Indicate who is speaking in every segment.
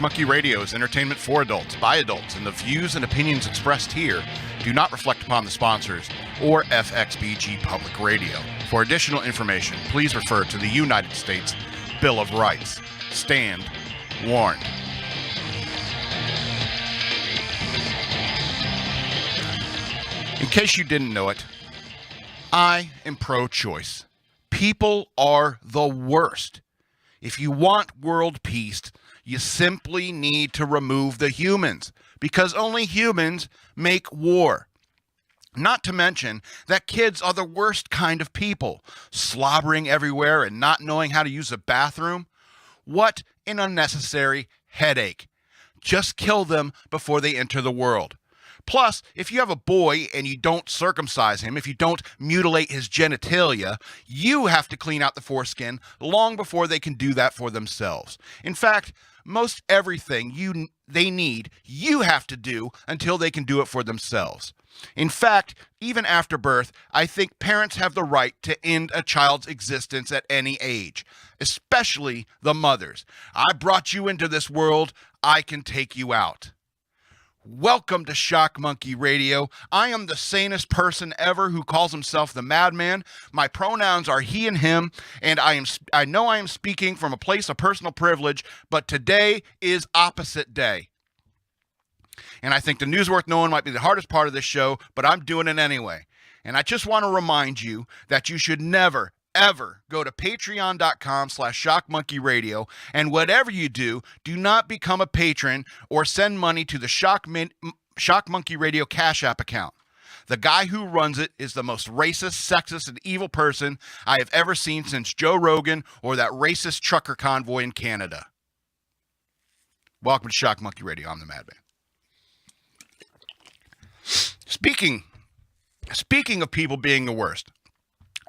Speaker 1: Monkey Radio is entertainment for adults, by adults, and the views and opinions expressed here do not reflect upon the sponsors or FXBG Public Radio. For additional information, please refer to the United States Bill of Rights. Stand warned. In case you didn't know it, I am pro-choice. People are the worst. If you want world peace, you simply need to remove the humans, because only humans make war. Not to mention that kids are the worst kind of people, slobbering everywhere and not knowing how to use a bathroom. What an unnecessary headache. Just kill them before they enter the world. Plus, if you have a boy and you don't circumcise him, if you don't mutilate his genitalia, you have to clean out the foreskin long before they can do that for themselves. In fact, most everything they need, you have to do until they can do it for themselves. In fact, even after birth, I think parents have the right to end a child's existence at any age, especially the mothers. I brought you into this world, I can take you out. Welcome to Shock Monkey Radio. I am the sanest person ever who calls himself the madman. My pronouns are he and him, and I know I am speaking from a place of personal privilege, but today is opposite day. And I think the news worth knowing might be the hardest part of this show, but I'm doing it anyway. And I just want to remind you that you should never, ever go to patreon.com/shockmonkeyradio, and whatever you do, do not become a patron or send money to the Shock Monkey Radio Cash App account. The guy who runs it is the most racist, sexist, and evil person I have ever seen since Joe Rogan or that racist trucker convoy in Canada. Welcome to Shock Monkey Radio. I'm the Madman. Speaking of people being the worst,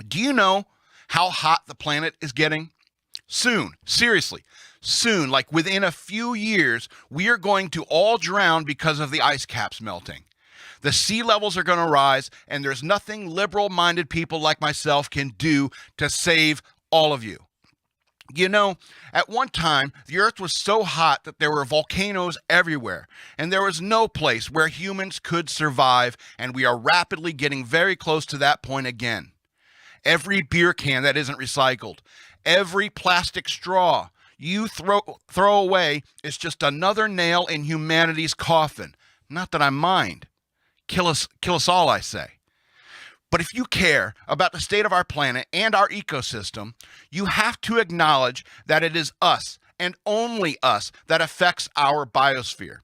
Speaker 1: do you know how hot the planet is getting? Soon, seriously, soon, like within a few years, we are going to all drown because of the ice caps melting. The sea levels are going to rise, and there's nothing liberal-minded people like myself can do to save all of you. You know, at one time, the earth was so hot that there were volcanoes everywhere, and there was no place where humans could survive, and we are rapidly getting very close to that point again. Every beer can that isn't recycled, every plastic straw you throw away is just another nail in humanity's coffin. Not that I mind. Kill us all, I say. But if you care about the state of our planet and our ecosystem, you have to acknowledge that it is us and only us that affects our biosphere.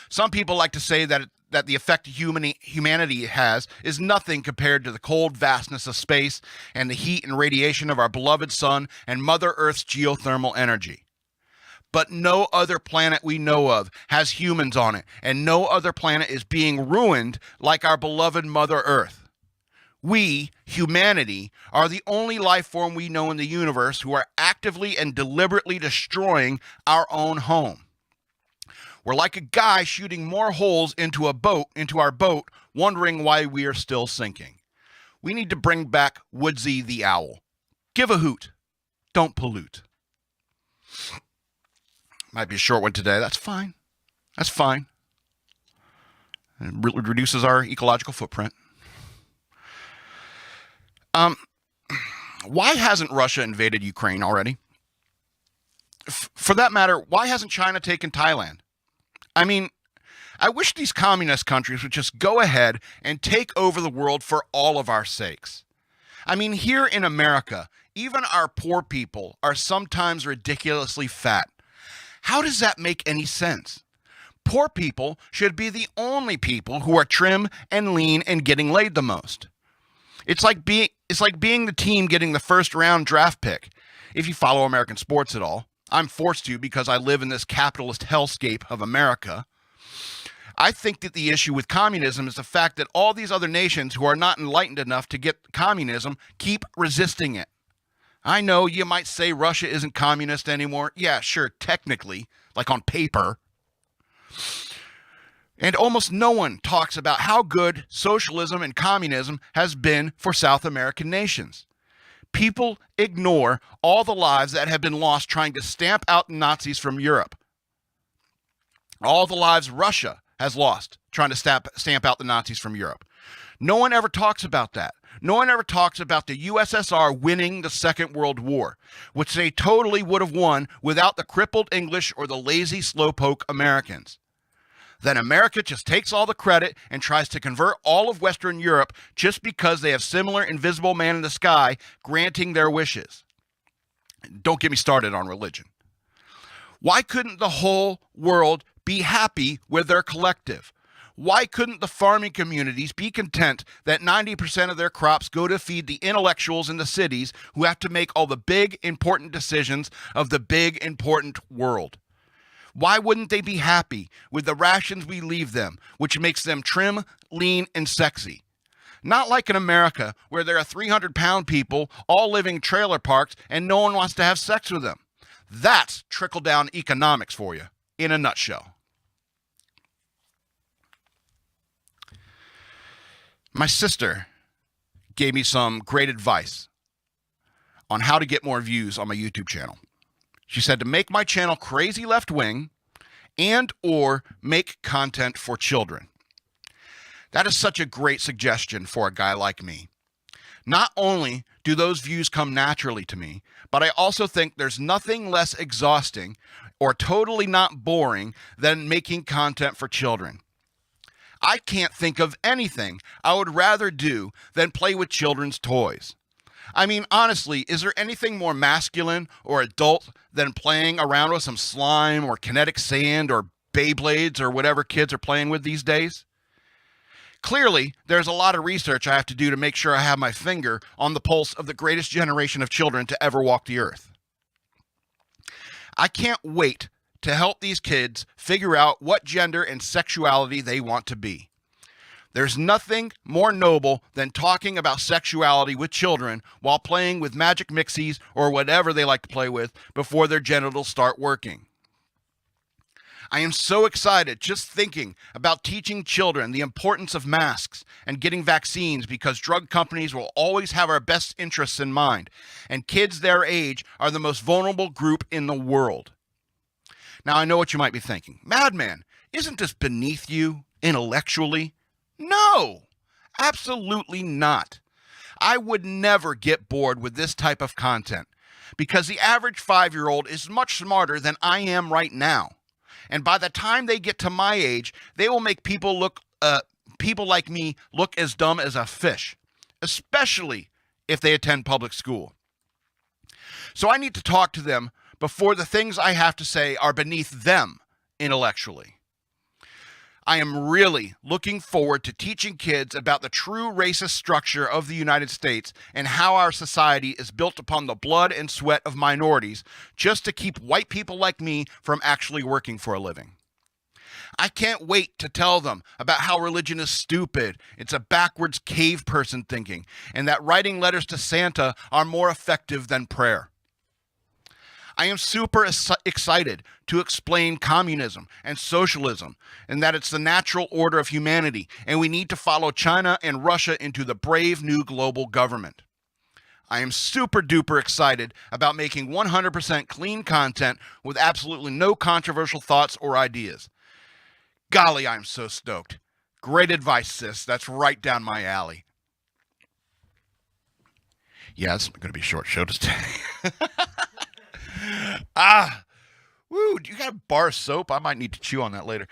Speaker 1: Some people like to say that the effect humanity has is nothing compared to the cold vastness of space and the heat and radiation of our beloved sun and Mother Earth's geothermal energy. But no other planet we know of has humans on it, and no other planet is being ruined like our beloved Mother Earth. We, humanity, are the only life form we know in the universe who are actively and deliberately destroying our own home. We're like a guy shooting more holes into our boat, wondering why we are still sinking. We need to bring back Woodsy the Owl. Give a hoot. Don't pollute. Might be a short one today. That's fine. That's fine. It reduces our ecological footprint. Why hasn't Russia invaded Ukraine already? For that matter, why hasn't China taken Thailand? I mean, I wish these communist countries would just go ahead and take over the world for all of our sakes. I mean, here in America, even our poor people are sometimes ridiculously fat. How does that make any sense? Poor people should be the only people who are trim and lean and getting laid the most. It's like being the team getting the first round draft pick. If you follow American sports at all, I'm forced to because I live in this capitalist hellscape of America. I think that the issue with communism is the fact that all these other nations who are not enlightened enough to get communism keep resisting it. I know you might say Russia isn't communist anymore. Yeah, sure, technically, like on paper. And almost no one talks about how good socialism and communism has been for South American nations. People ignore all the lives that have been lost trying to stamp out Nazis from Europe. all the lives Russia has lost trying to stamp out the Nazis from Europe. No one ever talks about that. No one ever talks about the USSR winning the Second World War, which they totally would have won without the crippled English or the lazy slowpoke Americans. Then America just takes all the credit and tries to convert all of Western Europe just because they have similar invisible man in the sky granting their wishes. Don't get me started on religion. Why couldn't the whole world be happy with their collective? Why couldn't the farming communities be content that 90% of their crops go to feed the intellectuals in the cities who have to make all the big, important decisions of the big, important world? Why wouldn't they be happy with the rations we leave them, which makes them trim, lean, and sexy? Not like in America, where there are 300-pound people all living in trailer parks and no one wants to have sex with them. That's trickle-down economics for you, in a nutshell. My sister gave me some great advice on how to get more views on my YouTube channel. She said to make my channel crazy left-wing and or make content for children. That is such a great suggestion for a guy like me. Not only do those views come naturally to me, but I also think there's nothing less exhausting or totally not boring than making content for children. I can't think of anything I would rather do than play with children's toys. I mean, honestly, is there anything more masculine or adult than playing around with some slime or kinetic sand or Beyblades or whatever kids are playing with these days? Clearly, there's a lot of research I have to do to make sure I have my finger on the pulse of the greatest generation of children to ever walk the earth. I can't wait to help these kids figure out what gender and sexuality they want to be. There's nothing more noble than talking about sexuality with children while playing with magic mixies or whatever they like to play with before their genitals start working. I am so excited just thinking about teaching children the importance of masks and getting vaccines because drug companies will always have our best interests in mind, and kids their age are the most vulnerable group in the world. Now, I know what you might be thinking. Madman, isn't this beneath you intellectually? No, absolutely not. I would never get bored with this type of content because the average 5-year-old is much smarter than I am right now. And by the time they get to my age, they will make people like me look as dumb as a fish, especially if they attend public school. So I need to talk to them before the things I have to say are beneath them intellectually. I am really looking forward to teaching kids about the true racist structure of the United States and how our society is built upon the blood and sweat of minorities just to keep white people like me from actually working for a living. I can't wait to tell them about how religion is stupid, it's a backwards cave person thinking, and that writing letters to Santa are more effective than prayer. I am super excited to explain communism and socialism and that it's the natural order of humanity and we need to follow China and Russia into the brave new global government. I am super duper excited about making 100% clean content with absolutely no controversial thoughts or ideas. Golly, I'm so stoked. Great advice, sis. That's right down my alley. Yeah, it's going to be a short show today. Do you got a bar of soap? I might need to chew on that later.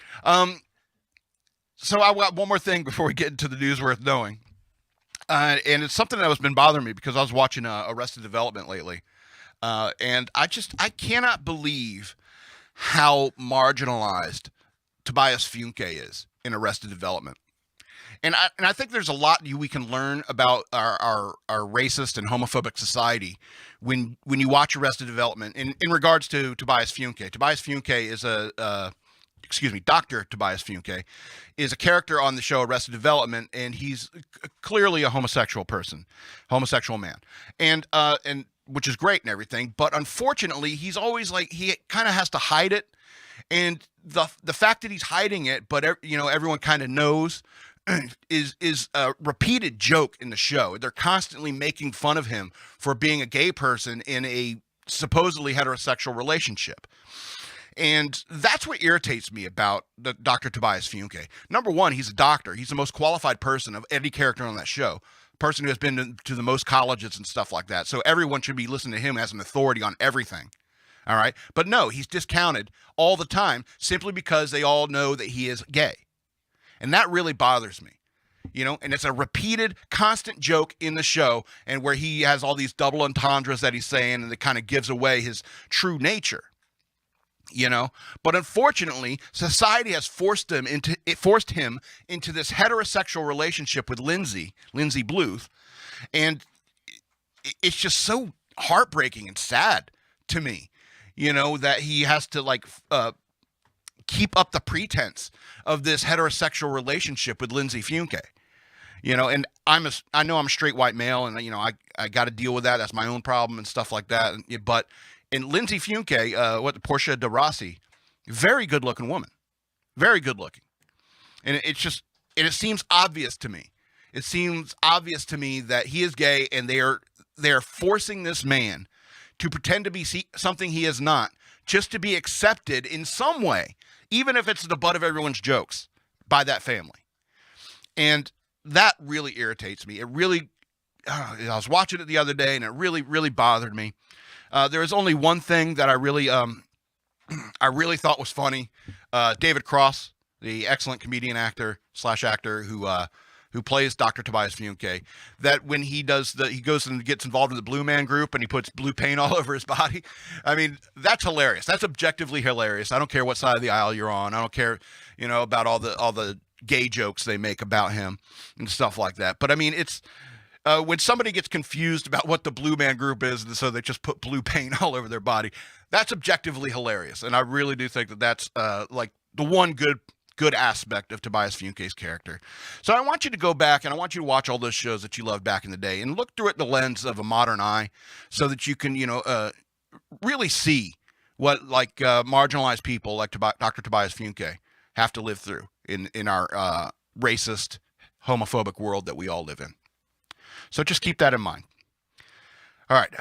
Speaker 1: So I got one more thing before we get into the news worth knowing. And it's something that has been bothering me because I was watching Arrested Development lately. And I cannot believe how marginalized Tobias Funke is in Arrested Development. And I think there's a lot we can learn about our racist and homophobic society when you watch Arrested Development in regards to Tobias Funke. Tobias Funke is Dr. Tobias Funke is a character on the show Arrested Development, and he's clearly a homosexual man, and which is great and everything. But unfortunately, he's always he kind of has to hide it, and the fact that he's hiding it, but everyone kind of knows. Is a repeated joke in the show. They're constantly making fun of him for being a gay person in a supposedly heterosexual relationship. And that's what irritates me about Dr. Tobias Funke. Number one, he's a doctor. He's the most qualified person of any character on that show. Person who has been to the most colleges and stuff like that. So everyone should be listening to him as an authority on everything. All right. But no, he's discounted all the time simply because they all know that he is gay. And that really bothers me. You know, and it's a repeated, constant joke in the show, and where he has all these double entendres that he's saying, and it kind of gives away his true nature. You know, but unfortunately, society has forced him into this heterosexual relationship with Lindsay Bluth, and it's just so heartbreaking and sad to me, you know, that he has to like keep up the pretense of this heterosexual relationship with Lindsay Funke, you know, and I know I'm a straight white male, and you know I got to deal with that. That's my own problem and stuff like that, but. And Lindsay Funke, Portia de Rossi, very good looking woman, very good looking. And it seems obvious to me. It seems obvious to me that he is gay, and they are forcing this man to pretend to be something he is not, just to be accepted in some way, even if it's the butt of everyone's jokes by that family. And that really irritates me. It really, I was watching it the other day, and it really, really bothered me. There is only one thing that I really thought was funny. David Cross, the excellent comedian actor who plays Dr. Tobias Funke, that when he goes and gets involved in the Blue Man Group and he puts blue paint all over his body. I mean, that's hilarious. That's objectively hilarious. I don't care what side of the aisle you're on. I don't care, you know, about all the gay jokes they make about him and stuff like that. But I mean, it's. When somebody gets confused about what the Blue Man Group is, and so they just put blue paint all over their body, that's objectively hilarious. And I really do think that that's like the one good aspect of Tobias Funke's character. So I want you to go back, and I want you to watch all those shows that you loved back in the day and look through it in the lens of a modern eye, so that you can, you know, really see what like marginalized people like Dr. Tobias Funke have to live through in our racist, homophobic world that we all live in. So just keep that in mind. All right.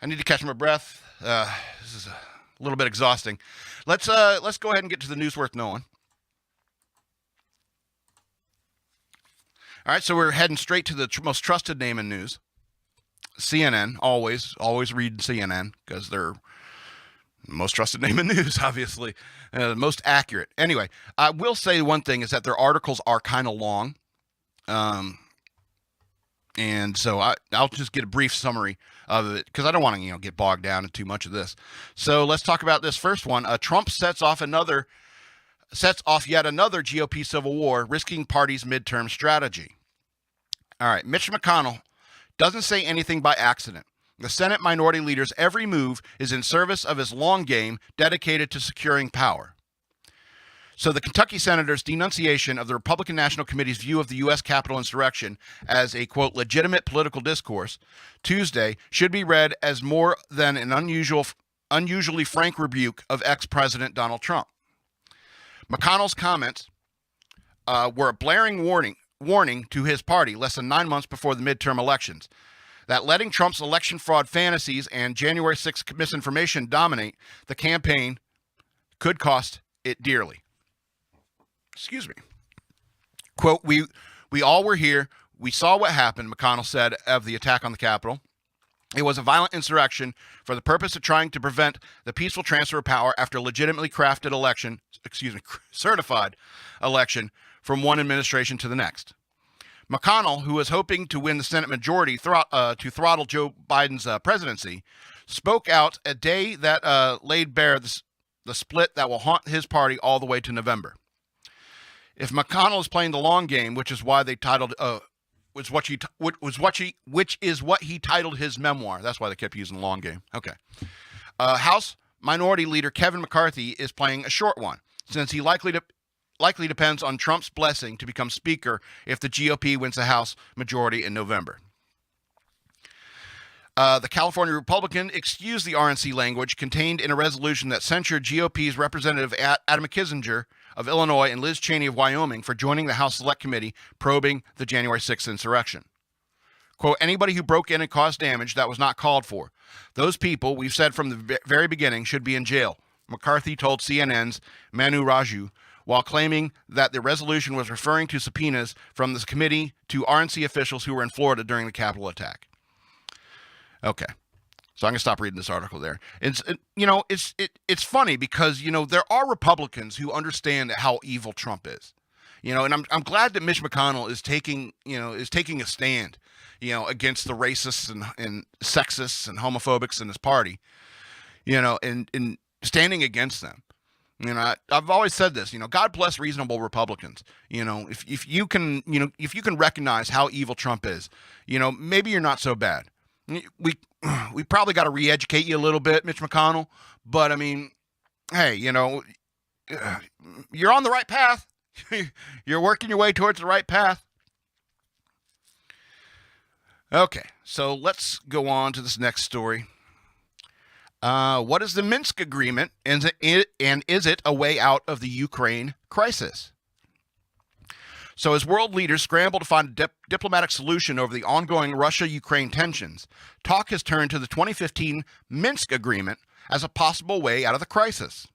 Speaker 1: I need to catch my breath. This is a little bit exhausting. Let's go ahead and get to the news worth knowing. All right, so we're heading straight to the most trusted name in news. CNN, always read CNN, because they're the most trusted name in news, obviously. Most accurate. Anyway, I will say one thing is that their articles are kind of long. And so I'll just get a brief summary of it, because I don't want to, get bogged down in too much of this. So let's talk about this first one. Trump sets off yet another GOP civil war, risking party's midterm strategy. All right, Mitch McConnell doesn't say anything by accident. The Senate minority leader's every move is in service of his long game dedicated to securing power. So the Kentucky senator's denunciation of the Republican National Committee's view of the U.S. Capitol insurrection as a, quote, legitimate political discourse Tuesday should be read as more than an unusually frank rebuke of ex-President Donald Trump. McConnell's comments were a blaring warning to his party less than 9 months before the midterm elections that letting Trump's election fraud fantasies and January 6th misinformation dominate the campaign could cost it dearly. Excuse me. Quote, we all were here. We saw what happened, McConnell said of the attack on the Capitol. It was a violent insurrection for the purpose of trying to prevent the peaceful transfer of power after a legitimately certified election from one administration to the next. McConnell, who was hoping to win the Senate majority to throttle Joe Biden's presidency, spoke out a day that laid bare the split that will haunt his party all the way to November. If McConnell is playing the long game, which is why they titled which is what he titled his memoir. That's why they kept using long game. Okay. House Minority Leader Kevin McCarthy is playing a short one, since he likely depends on Trump's blessing to become Speaker if the GOP wins the House majority in November. The California Republican excused the RNC language contained in a resolution that censured GOP's Representative Adam Kinzinger of Illinois and Liz Cheney of Wyoming for joining the House Select Committee probing the January 6th insurrection. Quote, anybody who broke in and caused damage that was not called for. Those people, we've said from the very beginning, should be in jail, McCarthy told CNN's Manu Raju, while claiming that the resolution was referring to subpoenas from this committee to RNC officials who were in Florida during the Capitol attack. Okay. So I'm going to stop reading this article there. It's funny because, there are Republicans who understand how evil Trump is. And I'm glad that Mitch McConnell is taking a stand, against the racists and sexists and homophobics in his party, and standing against them. I've always said this, God bless reasonable Republicans. If you can recognize how evil Trump is, maybe you're not so bad. We probably got to re-educate you a little bit, Mitch McConnell, but I mean, hey, you're on the right path. You're working your way towards the right path. Okay, so let's go on to this next story. What is the Minsk agreement, and is it a way out of the Ukraine crisis? So as world leaders scramble to find a diplomatic solution over the ongoing Russia-Ukraine tensions, talk has turned to the 2015 Minsk agreement as a possible way out of the crisis.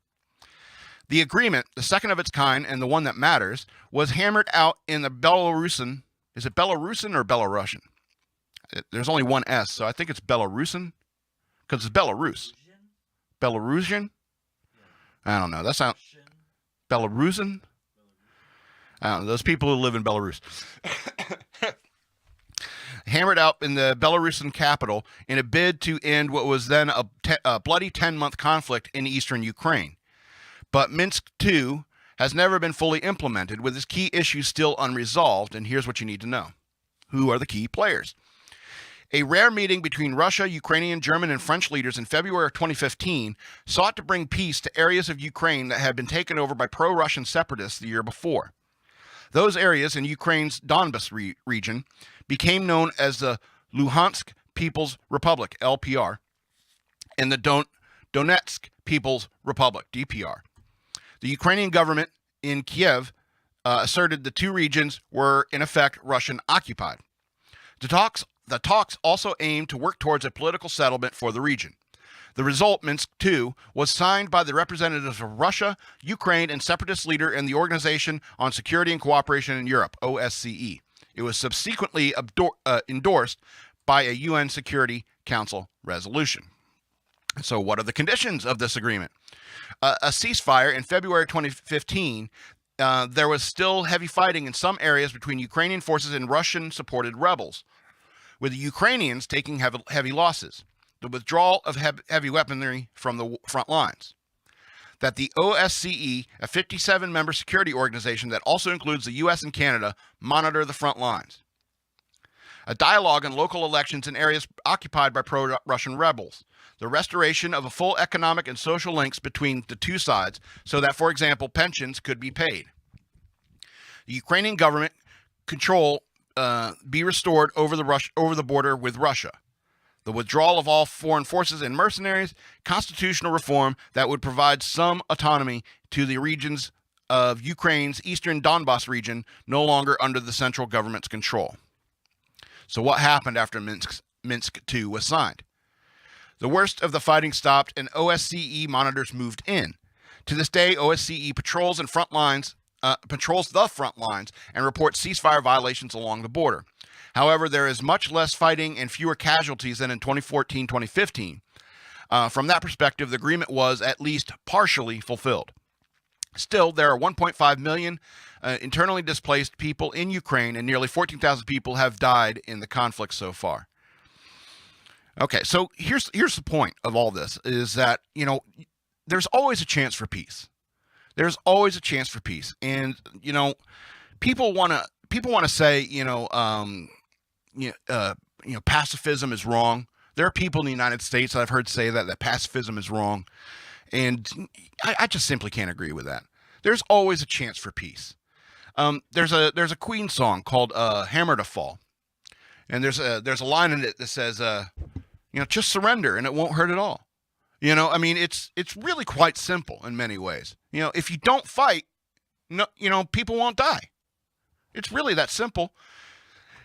Speaker 1: The agreement, the second of its kind and the one that matters, was hammered out in the Belarusian, is it Belarusian or Belarusian? There's only one S, so I think it's Belarusian, because it's Belarus. Belarusian? I don't know. That sounds Belarusian? I don't know. Those people who live in Belarus. Hammered out in the Belarusian capital in a bid to end what was then a bloody 10-month conflict in eastern Ukraine. But Minsk II has never been fully implemented, with its key issues still unresolved, and here's what you need to know. Who are the key players? A rare meeting between Russia, Ukrainian, German, and French leaders in February of 2015 sought to bring peace to areas of Ukraine that had been taken over by pro-Russian separatists the year before. Those areas in Ukraine's Donbas region became known as the Luhansk People's Republic, LPR, and the Donetsk People's Republic, DPR. The Ukrainian government in Kiev asserted the two regions were, in effect, Russian-occupied. The talks also aimed to work towards a political settlement for the region. The result, Minsk II, was signed by the representatives of Russia, Ukraine, and separatist leader in the Organization on Security and Cooperation in Europe, OSCE. It was subsequently endorsed by a UN Security Council resolution. So what are the conditions of this agreement? A ceasefire in February 2015. There was still heavy fighting in some areas between Ukrainian forces and Russian-supported rebels, with the Ukrainians taking heavy losses. The withdrawal of heavy weaponry from the front lines. That the OSCE, a 57-member security organization that also includes the U.S. and Canada, monitor the front lines. A dialogue on local elections in areas occupied by pro-Russian rebels. The restoration of a full economic and social links between the two sides so that, for example, pensions could be paid. The Ukrainian government control be restored over the border with Russia. The withdrawal of all foreign forces and mercenaries, constitutional reform that would provide some autonomy to the regions of Ukraine's eastern Donbas region, no longer under the central government's control. So what happened after Minsk II was signed? The worst of the fighting stopped and OSCE monitors moved in. To this day, OSCE patrols the front lines and reports ceasefire violations along the border. However, there is much less fighting and fewer casualties than in 2014-2015. From that perspective, the agreement was at least partially fulfilled. Still, there are 1.5 million internally displaced people in Ukraine, and nearly 14,000 people have died in the conflict so far. Okay, so here's the point of all this, is that, there's always a chance for peace. There's always a chance for peace. And, people want to say, pacifism is wrong. There are people in the United States that I've heard say that pacifism is wrong. And I just simply can't agree with that. There's always a chance for peace. There's a Queen song called Hammer to Fall. And there's a line in it that says, just surrender and it won't hurt at all. It's really quite simple in many ways. If you don't fight, people won't die. It's really that simple.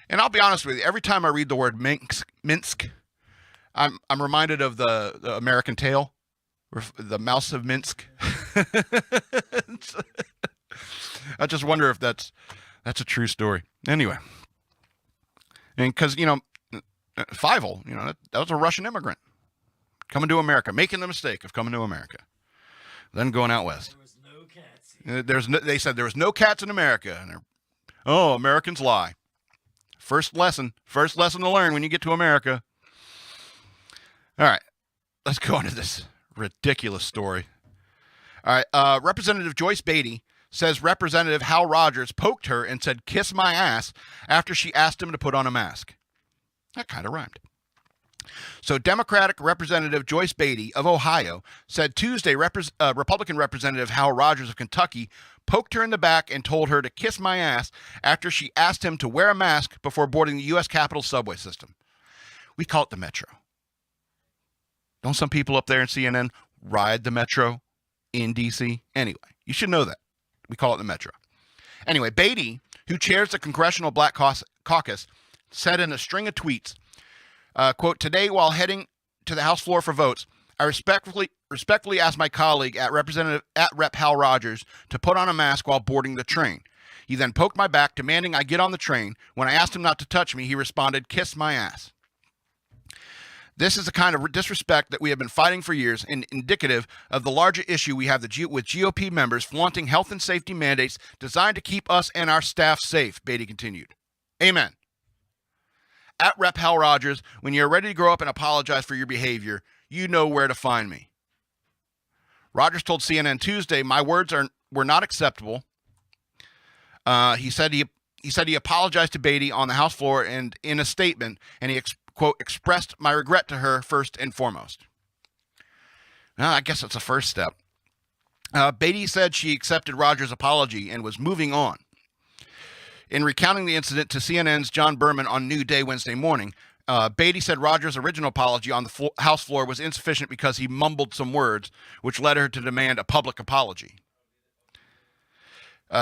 Speaker 1: And I'll be honest with you, every time I read the word Minsk, I'm reminded of the American Tale, the Mouse of Minsk. I just wonder if that's a true story. Anyway, and because Fievel, that was a Russian immigrant coming to America, making the mistake of coming to America, then going out west. There was no cats. They said there was no cats in America, and Americans lie. First lesson to learn when you get to America. All right, let's go into this ridiculous story. All right, Representative Joyce Beatty says Representative Hal Rogers poked her and said, "Kiss my ass," after she asked him to put on a mask. That kind of rhymed. So Democratic Representative Joyce Beatty of Ohio said Tuesday Republican Representative Hal Rogers of Kentucky poked her in the back and told her to kiss my ass after she asked him to wear a mask before boarding the U.S. Capitol subway system. We call it the Metro. Don't some people up there in CNN ride the Metro in D.C.? Anyway, you should know that. We call it the Metro. Anyway, Beatty, who chairs the Congressional Black Caucus, said in a string of tweets, quote, "Today, while heading to the House floor for votes, I respectfully asked my colleague at Rep. Hal Rogers to put on a mask while boarding the train. He then poked my back, demanding I get on the train. When I asked him not to touch me, he responded, 'Kiss my ass.' This is the kind of disrespect that we have been fighting for years and indicative of the larger issue we have with GOP members flaunting health and safety mandates designed to keep us and our staff safe," Beatty continued. Amen. At Rep. Hal Rogers, when you're ready to grow up and apologize for your behavior, you know where to find me. Rogers told CNN Tuesday, "My words were not acceptable." He said he apologized to Beatty on the House floor and in a statement, and he quote, "expressed my regret to her first and foremost." I guess that's the first step. Beatty said she accepted Rogers' apology and was moving on. In recounting the incident to CNN's John Berman on New Day Wednesday morning, Beatty said Rogers' original apology on the House floor was insufficient because he mumbled some words, which led her to demand a public apology.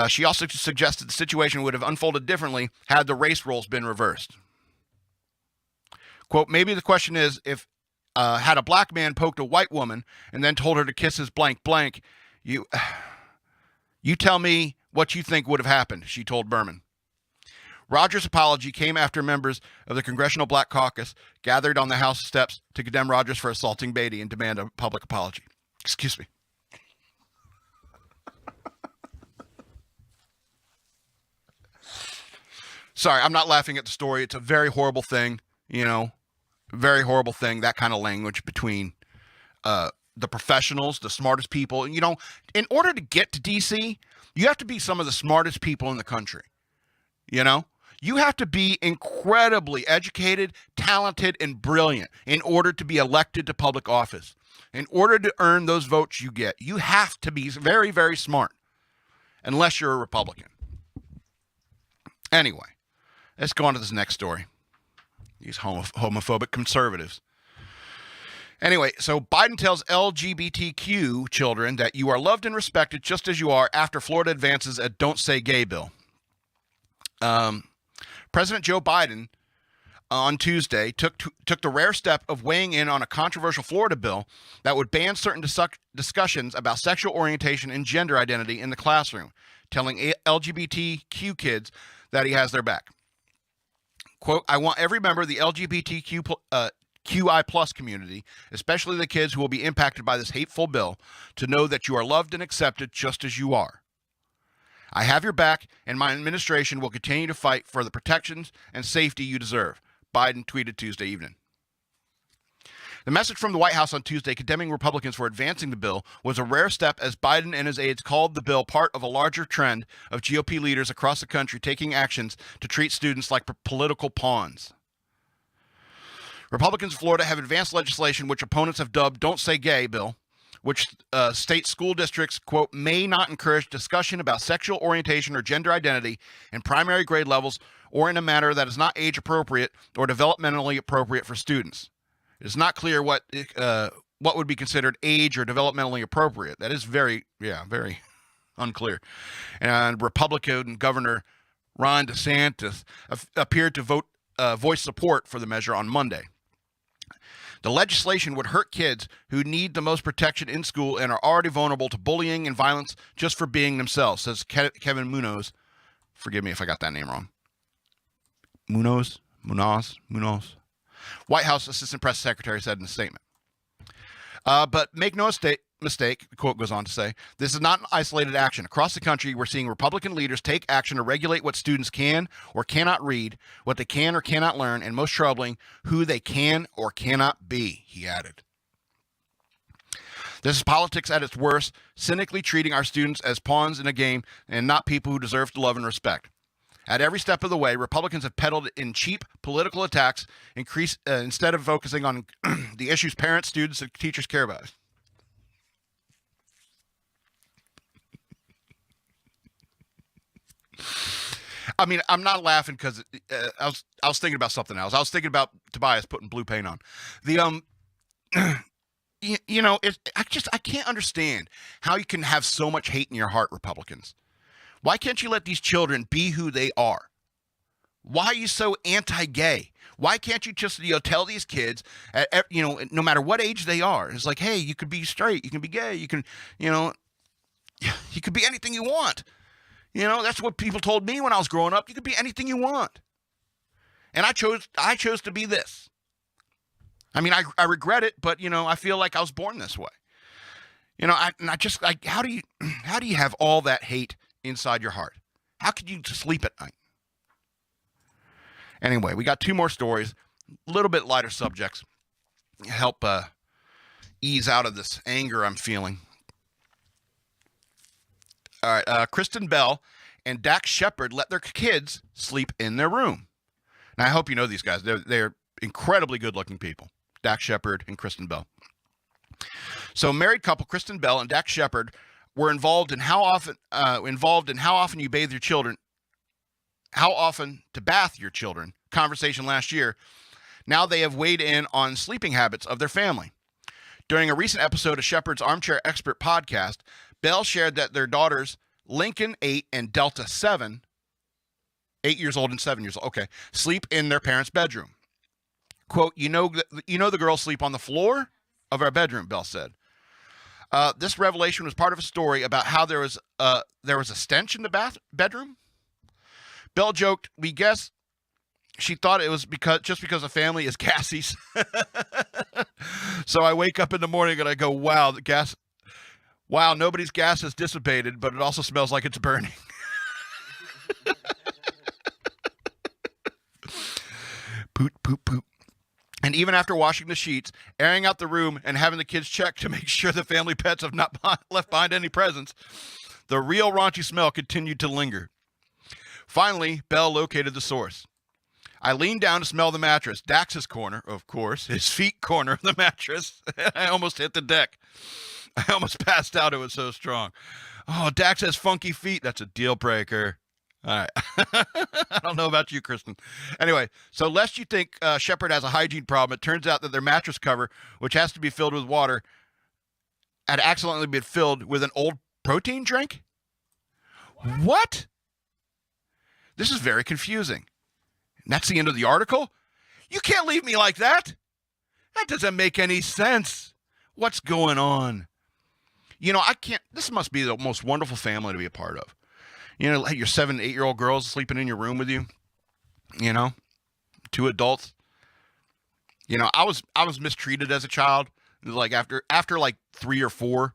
Speaker 1: She also suggested the situation would have unfolded differently had the race roles been reversed. Quote, "Maybe the question is if had a black man poked a white woman and then told her to kiss his blank blank, you tell me what you think would have happened," she told Berman. Rogers' apology came after members of the Congressional Black Caucus gathered on the House steps to condemn Rogers for assaulting Beatty and demand a public apology. Excuse me. Sorry, I'm not laughing at the story. It's a very horrible thing, very horrible thing, that kind of language between the professionals, the smartest people. In order to get to D.C., you have to be some of the smartest people in the country, You have to be incredibly educated, talented, and brilliant in order to be elected to public office. In order to earn those votes you get, you have to be very, very smart, unless you're a Republican. Anyway, let's go on to this next story. These homophobic conservatives. Anyway, so Biden tells LGBTQ children that you are loved and respected just as you are after Florida advances a Don't Say Gay bill. President Joe Biden on Tuesday took the rare step of weighing in on a controversial Florida bill that would ban certain discussions about sexual orientation and gender identity in the classroom, telling LGBTQ kids that he has their back. Quote, "I want every member of the LGBTQI plus community, especially the kids who will be impacted by this hateful bill, to know that you are loved and accepted just as you are. I have your back, and my administration will continue to fight for the protections and safety you deserve," Biden tweeted Tuesday evening. The message from the White House on Tuesday condemning Republicans for advancing the bill was a rare step as Biden and his aides called the bill part of a larger trend of GOP leaders across the country taking actions to treat students like political pawns. Republicans in Florida have advanced legislation which opponents have dubbed Don't Say Gay bill, which states school districts, quote, "may not encourage discussion about sexual orientation or gender identity in primary grade levels or in a manner that is not age appropriate or developmentally appropriate for students." It is not clear what would be considered age or developmentally appropriate. That is very unclear. And Republican Governor Ron DeSantis appeared to voice support for the measure on Monday. The legislation would hurt kids who need the most protection in school and are already vulnerable to bullying and violence just for being themselves, says Kevin Munoz. Forgive me if I got that name wrong. Munoz. White House Assistant Press Secretary said in a statement. But make no mistake, the quote goes on to say, this is not an isolated action. Across the country, we're seeing Republican leaders take action to regulate what students can or cannot read, what they can or cannot learn, and most troubling, who they can or cannot be, he added. This is politics at its worst, cynically treating our students as pawns in a game and not people who deserve to love and respect. At every step of the way, Republicans have peddled in cheap political attacks instead of focusing on the issues parents, students, and teachers care about. I mean, I'm not laughing because I was thinking about something else. I was thinking about Tobias putting blue paint on. The I can't understand how you can have so much hate in your heart, Republicans. Why can't you let these children be who they are? Why are you so anti-gay? Why can't you just tell these kids, no matter what age they are, it's like, hey, you could be straight, you can be gay, you can, you could be anything you want. That's what people told me when I was growing up. You could be anything you want. And I chose to be this. I mean, I regret it, but, I feel like I was born this way. How do you have all that hate inside your heart? How could you sleep at night? Anyway, we got two more stories, a little bit lighter subjects, help ease out of this anger I'm feeling. All right, Kristen Bell and Dax Shepard let their kids sleep in their room. Now, I hope you know these guys. They're incredibly good-looking people, Dax Shepard and Kristen Bell. So, married couple Kristen Bell and Dax Shepard were involved in how often you bathe your children, how often to bath your children conversation last year. Now they have weighed in on sleeping habits of their family. During a recent episode of Shepard's Armchair Expert podcast, Bell shared that their daughters, Lincoln 8 and Delta 7, 8 years old and 7 years old, okay, sleep in their parents' bedroom. Quote, the girls sleep on the floor of our bedroom, Bell said. This revelation was part of a story about how there was a stench in the bedroom. Bell joked, we guess she thought it was because the family is gassy. So I wake up in the morning and I go, wow, nobody's gas has dissipated, but it also smells like it's burning. Poop, poop, poop. And even after washing the sheets, airing out the room, and having the kids check to make sure the family pets have not left behind any presents, the real raunchy smell continued to linger. Finally, Bell located the source. I leaned down to smell the mattress, Dax's corner, of course, his feet corner of the mattress. I almost hit the deck. I almost passed out. It was so strong. Oh, Dax has funky feet. That's a deal breaker. All right. I don't know about you, Kristen. Anyway, so lest you think Shepard has a hygiene problem, it turns out that their mattress cover, which has to be filled with water, had accidentally been filled with an old protein drink? What? This is very confusing. And that's the end of the article? You can't leave me like that. That doesn't make any sense. What's going on? This must be the most wonderful family to be a part of. Your 7 and 8 year old girls sleeping in your room with you. 2 adults. I was mistreated as a child. Like after like 3 or 4,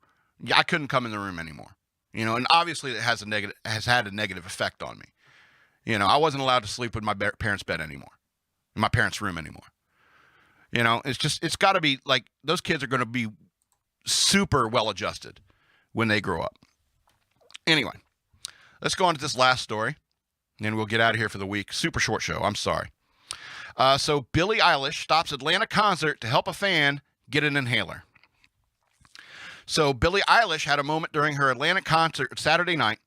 Speaker 1: I couldn't come in the room anymore. And obviously it has had a negative effect on me. I wasn't allowed to sleep in my parents' bed anymore, in my parents' room anymore. It's got to be like those kids are going to be super well adjusted when they grow up. Anyway, let's go on to this last story, and then we'll get out of here for the week. Super short show. I'm sorry. So Billie Eilish stops Atlanta concert to help a fan get an inhaler. So Billie Eilish had a moment during her Atlanta concert Saturday night,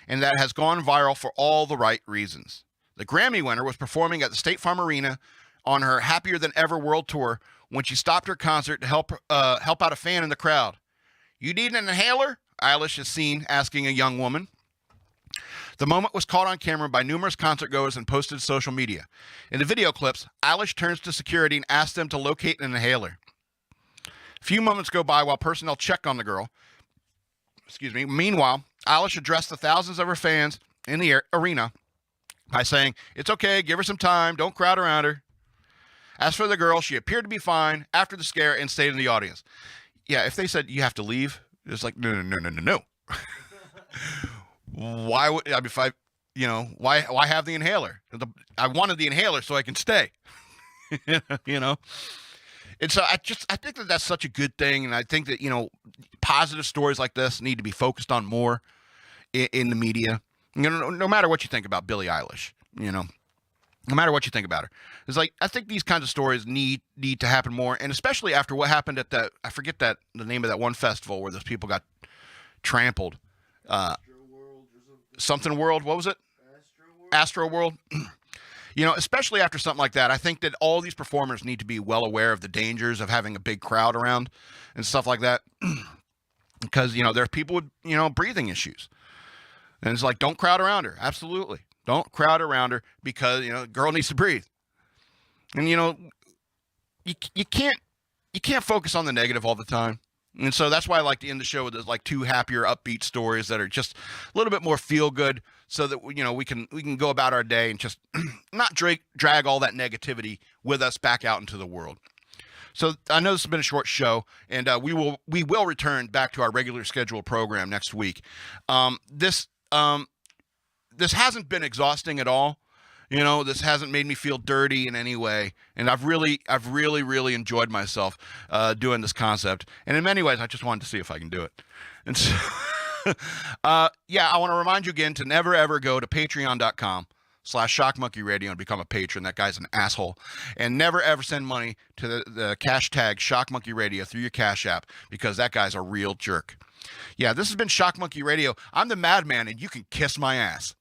Speaker 1: and that has gone viral for all the right reasons. The Grammy winner was performing at the State Farm Arena on her Happier Than Ever World Tour when she stopped her concert to help out a fan in the crowd. You need an inhaler? Eilish is seen asking a young woman. The moment was caught on camera by numerous concertgoers and posted to social media. In the video clips, Eilish turns to security and asks them to locate an inhaler. Few moments go by while personnel check on the girl. Excuse me. Meanwhile, Eilish addressed the thousands of her fans in the arena by saying, "It's okay, give her some time, don't crowd around her." As for the girl, she appeared to be fine after the scare and stayed in the audience. Yeah, if they said you have to leave, it's like, no. Why would I mean, if I, why have the inhaler? I wanted the inhaler so I can stay. And so I think that that's such a good thing, and I think that positive stories like this need to be focused on more in the media. No matter what you think about Billie Eilish, no matter what you think about her, it's like I think these kinds of stories need to happen more, and especially after what happened at that, I forget the name of that one festival where those people got trampled. Something World, what was it? Astro World. Especially after something like that, I think that all these performers need to be well aware of the dangers of having a big crowd around and stuff like that. Because, there are people with, breathing issues. And it's like, don't crowd around her. Absolutely. Don't crowd around her because, the girl needs to breathe. And, you can't focus on the negative all the time. And so that's why I like to end the show with like two happier, upbeat stories that are just a little bit more feel good, so that we can go about our day and just not drag all that negativity with us back out into the world. So I know this has been a short show, and we will return back to our regular scheduled program next week. This hasn't been exhausting at all. This hasn't made me feel dirty in any way, and I've really enjoyed myself doing this concept. And in many ways, I just wanted to see if I can do it. And so, I want to remind you again to never ever go to patreon.com/shockmonkeyradio and become a patron. That guy's an asshole. And never ever send money to the cash tag shockmonkeyradio through your Cash App, because that guy's a real jerk. Yeah, this has been Shock Monkey Radio. I'm the Madman, and you can kiss my ass.